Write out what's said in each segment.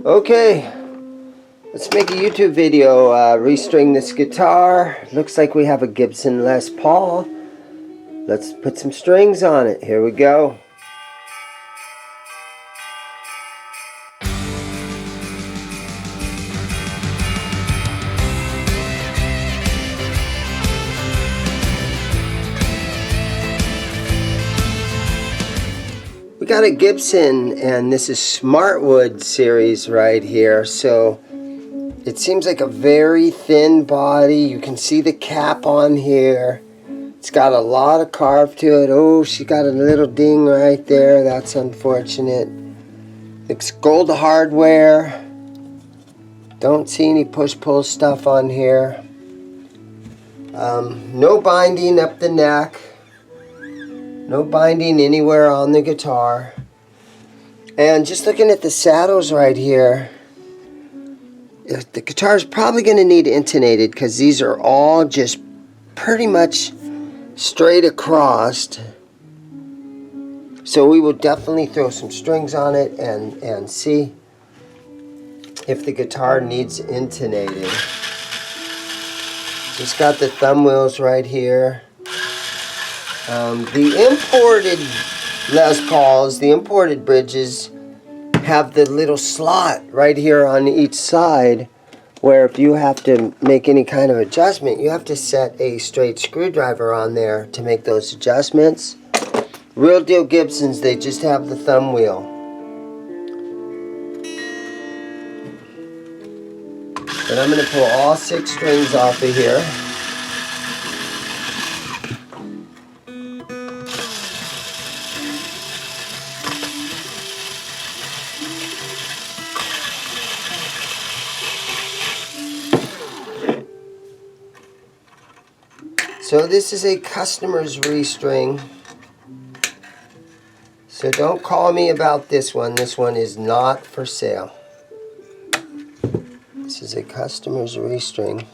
Okay, let's make a YouTube video, restring this guitar. Looks like we have a Gibson Les Paul. Let's put some strings on it. Here we go. We got a Gibson, and this is Smartwood series right here. So it seems like a very thin body. You can see the cap on here. It's got a lot of carve to it. Oh, she got a little ding right there. That's unfortunate. It's gold hardware. Don't see any push-pull stuff on here. No binding up the neck. No binding anywhere on the guitar. And just looking at the saddles right here, the guitar is probably going to need intonated because these are all just pretty much straight across. So we will definitely throw some strings on it and see if the guitar needs intonating. Just got the thumb wheels right here. The imported Les Pauls, the imported bridges, have the little slot right here on each side where if you have to make any kind of adjustment, you have to set a straight screwdriver on there to make those adjustments. Real deal Gibsons, they just have the thumb wheel. But I'm going to pull all 6 strings off of here. So this is a customer's restring. So don't call me about this one. This one is not for sale. This is a customer's restring.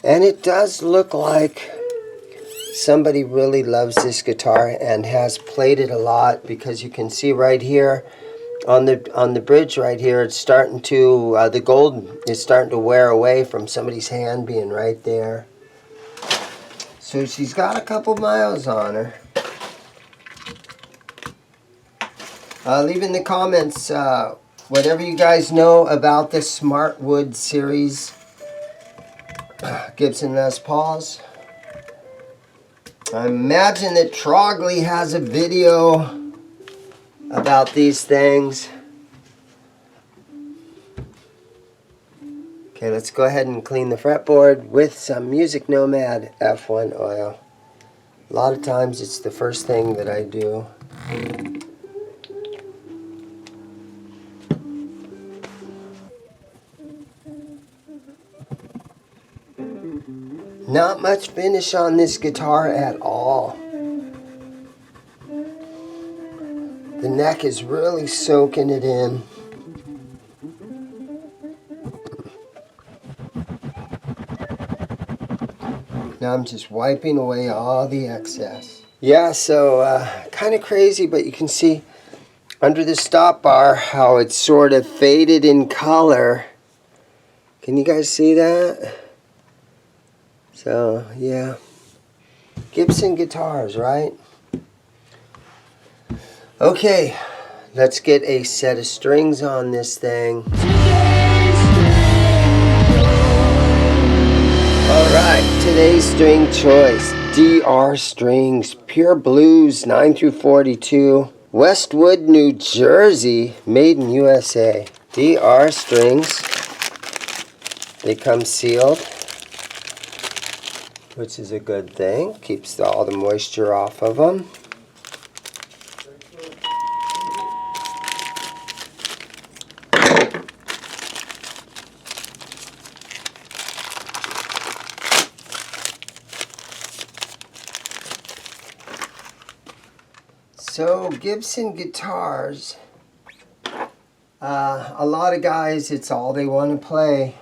And it does look like somebody really loves this guitar and has played it a lot, because you can see right here on the bridge right here, it's starting to, the gold is starting to wear away from somebody's hand being right there. So she's got a couple miles on her. Leave in the comments whatever you guys know about the Smartwood series Gibson Les Pauls. I imagine that Trogly has a video about these things. Okay, let's go ahead and clean the fretboard with some Music Nomad F1 oil. A lot of times it's the first thing that I do. Not much finish on this guitar at all. The neck is really soaking it in. Now I'm just wiping away all the excess. Yeah, so kind of crazy, but you can see under the stop bar how it's sort of faded in color. Can you guys see that? So, yeah. Gibson guitars, right? Okay, let's get a set of strings on this thing. Alright, today's string choice, DR Strings, Pure Blues 9 through 42, Westwood, New Jersey, made in USA. DR Strings, they come sealed, which is a good thing, keeps all the moisture off of them. So Gibson guitars, a lot of guys, it's all they want to play.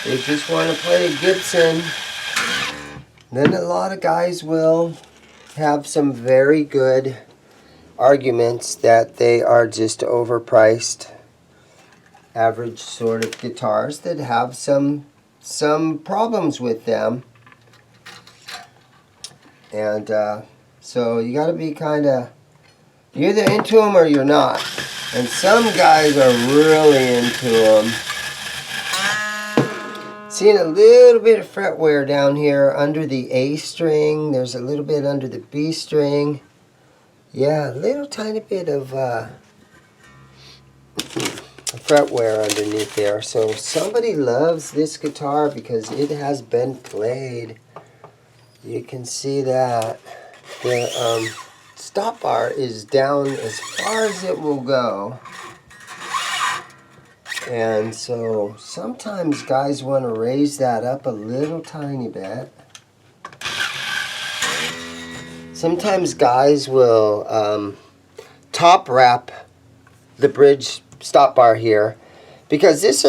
They just want to play a Gibson. Then a lot of guys will have some very good arguments that they are just overpriced. average sort of guitars that have some problems with them. And so you got to be kind of, you're either into them or you're not. And some guys are really into them. Seeing a little bit of fret wear down here under the A string. There's a little bit under the B string. Yeah, a little tiny bit of fret wear underneath there. So somebody loves this guitar because it has been played. You can see that. The stop bar is down as far as it will go. And so sometimes guys want to raise that up a little tiny bit. Sometimes guys will top wrap the bridge stop bar here, because this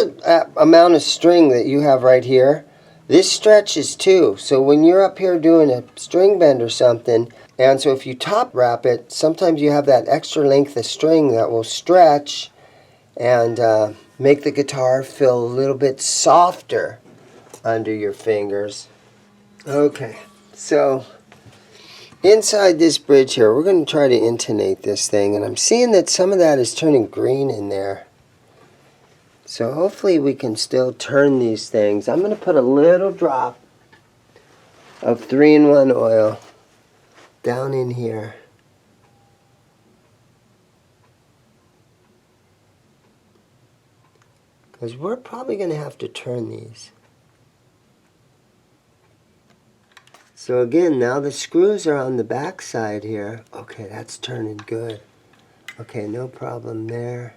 amount of string that you have right here, this stretches too. So when you're up here doing a string bend or something, and so if you top wrap it, sometimes you have that extra length of string that will stretch and make the guitar feel a little bit softer under your fingers. Okay, so inside this bridge here, we're going to try to intonate this thing, and I'm seeing that some of that is turning green in there. So hopefully we can still turn these things. I'm going to put a little drop of 3-in-1 oil down in here. Because we're probably going to have to turn these. So again, now the screws are on the back side here. Okay, that's turning good. Okay, no problem there.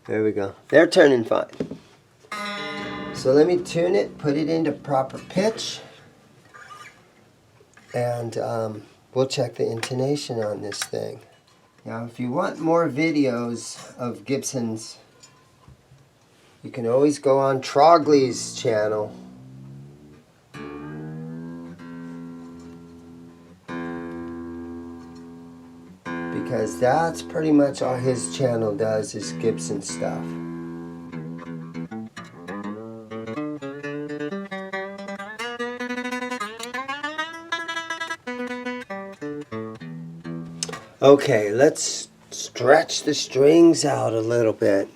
There we go. They're turning fine. So let me tune it, put it into proper pitch, and we'll check the intonation on this thing. Now, if you want more videos of Gibson's, you can always go on Trogly's channel. Because that's pretty much all his channel does, is Gibson stuff. Okay, let's stretch the strings out a little bit.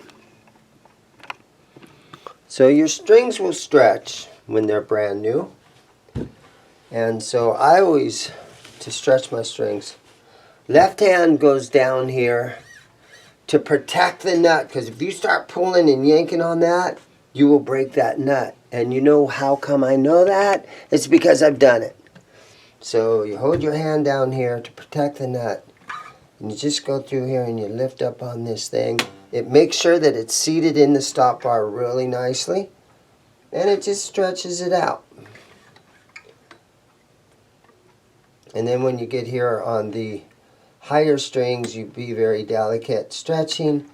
So your strings will stretch when they're brand new. And so I always, to stretch my strings, left hand goes down here to protect the nut, because if you start pulling and yanking on that, you will break that nut. And you know how come I know that? It's because I've done it. So you hold your hand down here to protect the nut. And you just go through here and you lift up on this thing. It makes sure that it's seated in the stop bar really nicely. And it just stretches it out. And then when you get here on the higher strings, you be very delicate stretching,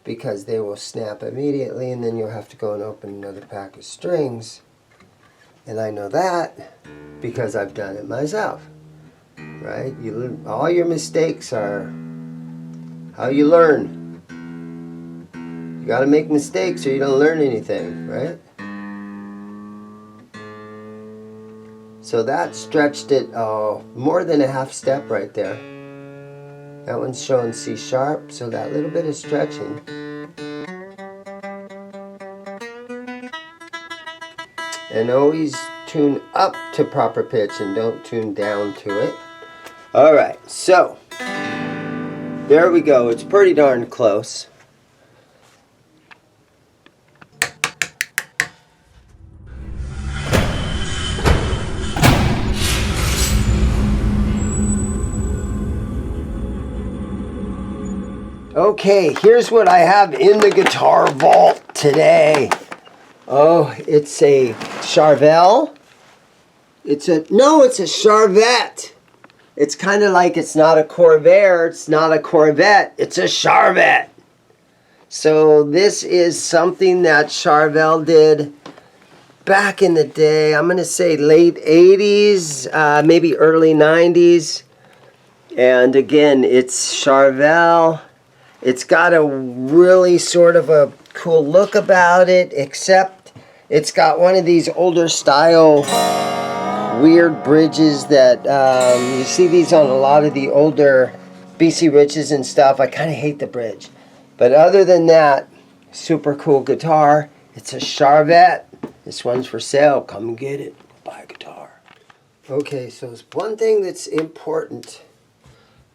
because they will snap immediately, and then you'll have to go and open another pack of strings. And I know that because I've done it myself. Right? All your mistakes are how you learn. You got to make mistakes or you don't learn anything, right? So that stretched it more than a half step right there. That one's showing C sharp, so that little bit of stretching. And always tune up to proper pitch and don't tune down to it. Alright, so there we go. It's pretty darn close. Okay, here's what I have in the guitar vault today. Oh, it's a Charvel. It's a Charvette. It's kind of like, it's not a Corvair, it's not a Corvette, it's a Charvette. So this is something that Charvel did back in the day, I'm going to say late 80s, maybe early 90s. And again, it's Charvel. It's got a really sort of a cool look about it, except it's got one of these older style weird bridges that you see these on a lot of the older BC Riches and stuff. I kind of hate the bridge. But other than that, super cool guitar. It's a Charvet. This one's for sale. Come and get it. Buy a guitar. Okay, so one thing that's important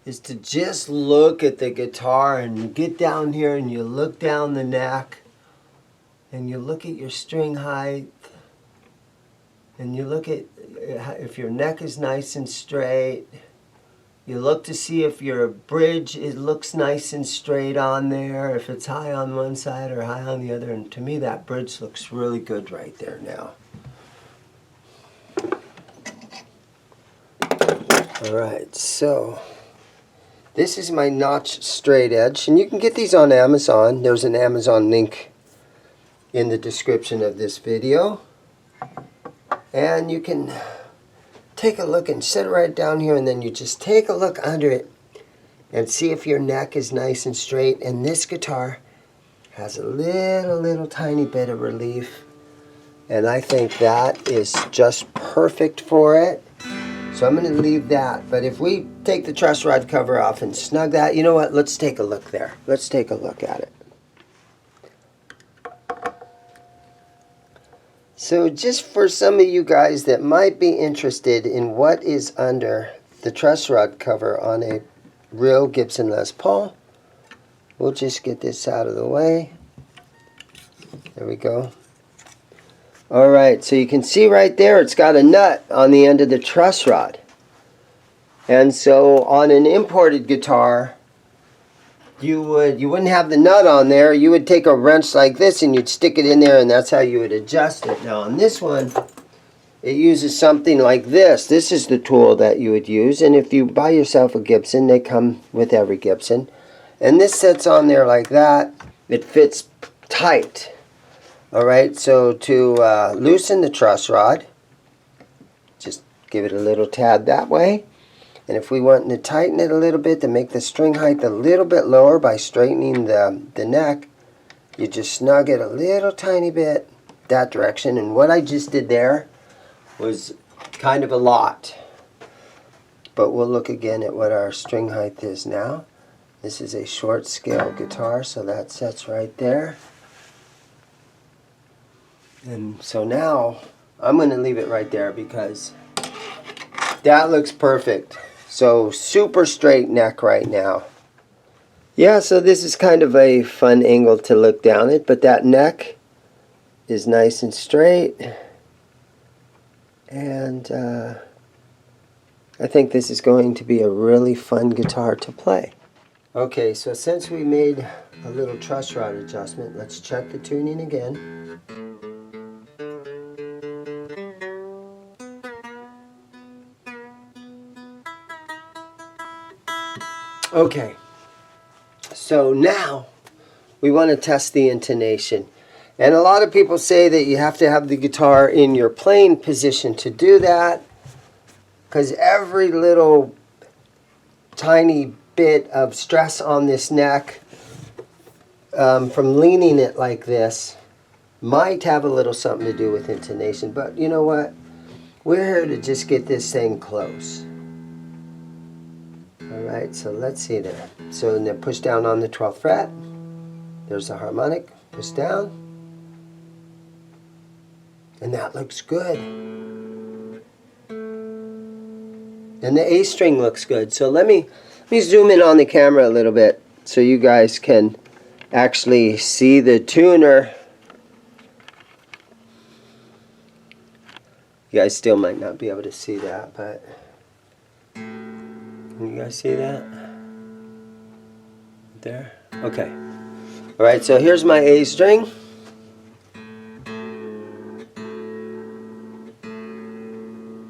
is to just look at the guitar, and you get down here and you look down the neck and you look at your string height and you look at if your neck is nice and straight. You look to see if your bridge, it looks nice and straight on there, if it's high on one side or high on the other. And to me, that bridge looks really good right there now. All right, so this is my notch straight edge, and you can get these on Amazon. There's an Amazon link in the description of this video. And you can take a look and sit right down here, and then you just take a look under it and see if your neck is nice and straight. And this guitar has a little tiny bit of relief, and I think that is just perfect for it. So I'm going to leave that. But if we take the truss rod cover off and snug that, you know what? Let's take a look there. Let's take a look at it. So just for some of you guys that might be interested in what is under the truss rod cover on a real Gibson Les Paul, we'll just get this out of the way. There we go. Alright, so you can see right there it's got a nut on the end of the truss rod. And so on an imported guitar, you wouldn't have the nut on there. You would take a wrench like this and you'd stick it in there, and that's how you would adjust it. Now on this one, it uses something like this. This is the tool that you would use, and if you buy yourself a Gibson, they come with every Gibson. And this sits on there like that. It fits tight. Alright, so to loosen the truss rod, just give it a little tad that way. And if we want to tighten it a little bit to make the string height a little bit lower by straightening the neck, you just snug it a little tiny bit that direction. And what I just did there was kind of a lot. But we'll look again at what our string height is now. This is a short scale guitar, so that sets right there. And so now I'm going to leave it right there because that looks perfect. So super straight neck right now. Yeah, so this is kind of a fun angle to look down it, but that neck is nice and straight. And I think this is going to be a really fun guitar to play. Okay, so since we made a little truss rod adjustment, let's check the tuning again. Okay, so now we want to test the intonation. And a lot of people say that you have to have the guitar in your playing position to do that, because every little tiny bit of stress on this neck from leaning it like this might have a little something to do with intonation. But you know what? We're here to just get this thing close. Alright, so let's see there. So then push down on the 12th fret. There's the harmonic. Push down. And that looks good. And the A string looks good. So let me zoom in on the camera a little bit so you guys can actually see the tuner. You guys still might not be able to see that, but can you guys see that? There? Okay. Alright, so here's my A string.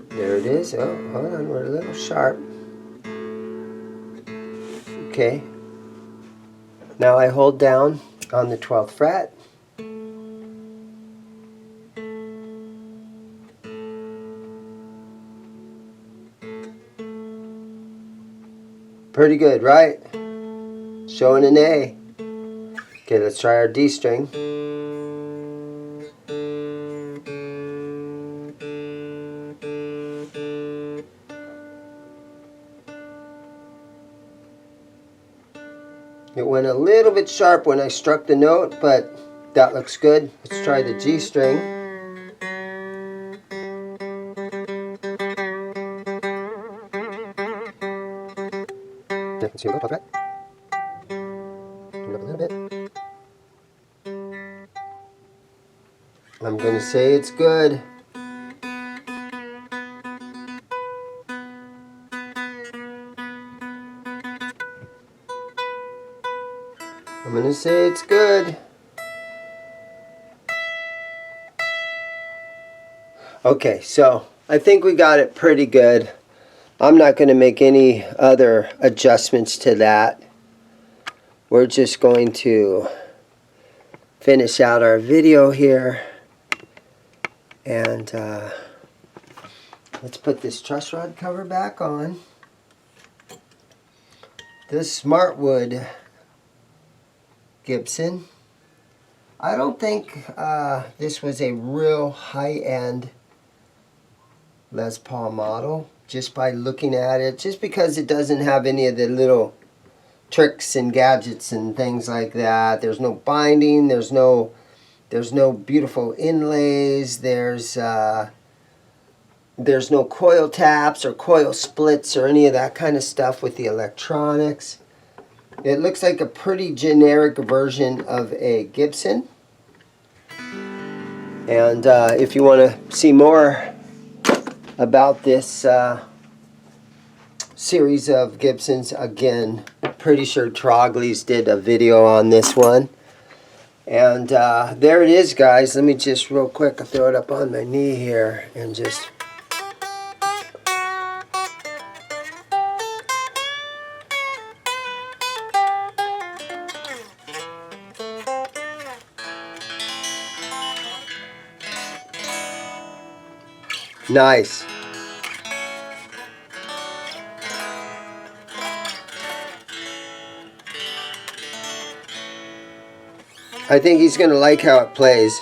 There it is. Oh, hold on, we're a little sharp. Okay. Now I hold down on the 12th fret. Pretty good, right? Showing an A. Okay, let's try our D string. It went a little bit sharp when I struck the note, but that looks good. Let's try the G string. Let's see about that. Turn it up a little bit. I'm going to say it's good. I'm going to say it's good. Okay, so I think we got it pretty good. I'm not going to make any other adjustments to that. We're just going to finish out our video here. And let's put this truss rod cover back on. This Smartwood Gibson. I don't think this was a real high-end Les Paul model, just by looking at it, just because it doesn't have any of the little tricks and gadgets and things like that. There's no binding, there's no beautiful inlays, there's no coil taps or coil splits or any of that kind of stuff with the electronics. It looks like a pretty generic version of a Gibson. And if you want to see more about this series of Gibsons, again, pretty sure Trogly's did a video on this one. And there it is, guys. Let me just real quick, I'll throw it up on my knee here and just... Nice. I think he's going to like how it plays.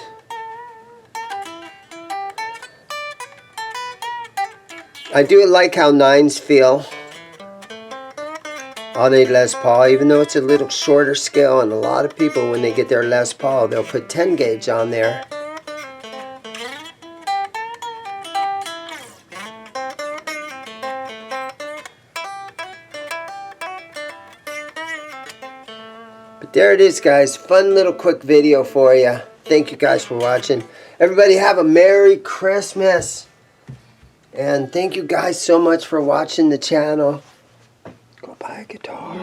I do like how 9s feel on a Les Paul, even though it's a little shorter scale, and a lot of people, when they get their Les Paul, they'll put 10 gauge on there. But there it is, guys. Fun little quick video for you. Thank you guys for watching. Everybody have a Merry Christmas. And thank you guys so much for watching the channel. Go buy a guitar.